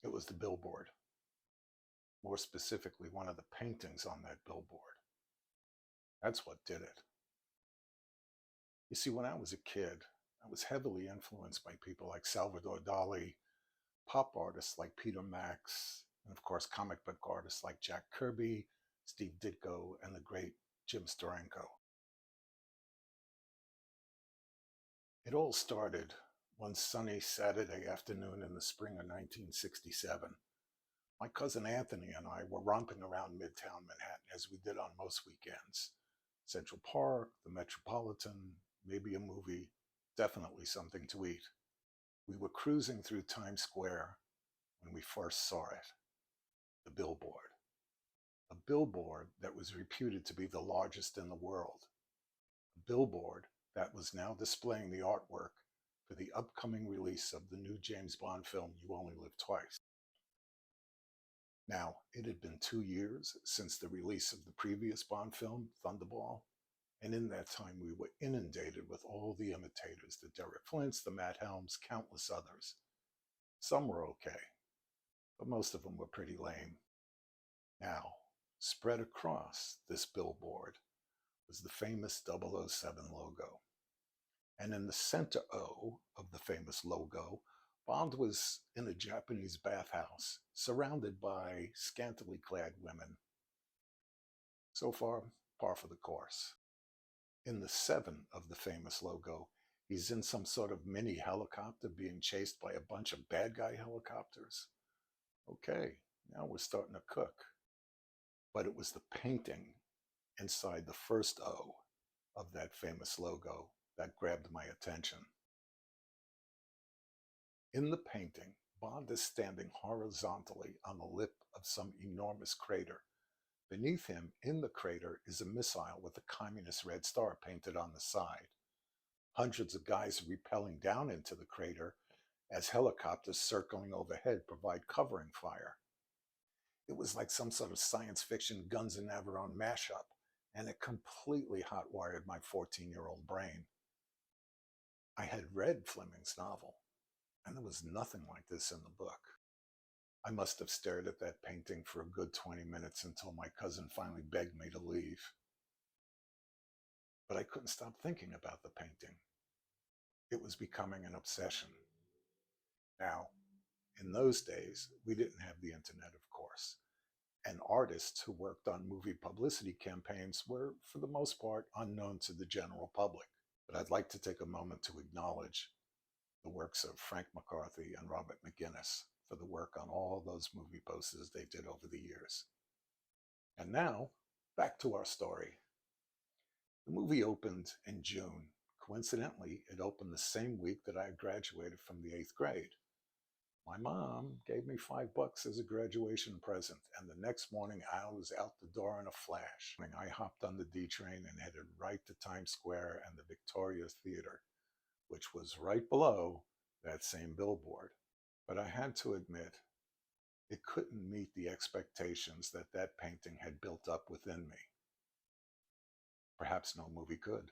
It was the billboard. More specifically, one of the paintings on that billboard. That's what did it. You see, when I was a kid, I was heavily influenced by people like Salvador Dali, pop artists like Peter Max, and of course, comic book artists like Jack Kirby, Steve Ditko, and the great Jim Steranko. It all started one sunny Saturday afternoon in the spring of 1967. My cousin Anthony and I were romping around Midtown Manhattan as we did on most weekends. Central Park, the Metropolitan, maybe a movie, definitely something to eat. We were cruising through Times Square when we first saw it, the billboard. A billboard that was reputed to be the largest in the world. A billboard that was now displaying the artwork for the upcoming release of the new James Bond film, You Only Live Twice. Now, it had been 2 years since the release of the previous Bond film, Thunderball, and in that time we were inundated with all the imitators, the Derek Flints, the Matt Helms, countless others. Some were okay, but most of them were pretty lame. Now, spread across this billboard was the famous 007 logo. And in the center O of the famous logo, Bond was in a Japanese bathhouse, surrounded by scantily clad women. So far, par for the course. In the 7 of the famous logo, he's in some sort of mini helicopter being chased by a bunch of bad guy helicopters. Okay, now we're starting to cook. But it was the painting inside the first O of that famous logo that grabbed my attention. In the painting, Bond is standing horizontally on the lip of some enormous crater. Beneath him, in the crater, is a missile with a communist red star painted on the side. Hundreds of guys are rappelling down into the crater as helicopters circling overhead provide covering fire. It was like some sort of science fiction Guns and Navarone mashup, and it completely hotwired my 14-year-old brain. I had read Fleming's novel, and there was nothing like this in the book. I must have stared at that painting for a good 20 minutes until my cousin finally begged me to leave. But I couldn't stop thinking about the painting. It was becoming an obsession. Now, in those days, we didn't have the internet, of course, and artists who worked on movie publicity campaigns were, for the most part, unknown to the general public. But I'd like to take a moment to acknowledge the works of Frank McCarthy and Robert McGinnis for the work on all those movie posters they did over the years. And now, back to our story. The movie opened in June. Coincidentally, it opened the same week that I had graduated from the 8th grade. My mom gave me $5 as a graduation present, and the next morning I was out the door in a flash. I hopped on the D train and headed right to Times Square and the Victoria Theater, which was right below that same billboard. But I had to admit, it couldn't meet the expectations that painting had built up within me. Perhaps no movie could.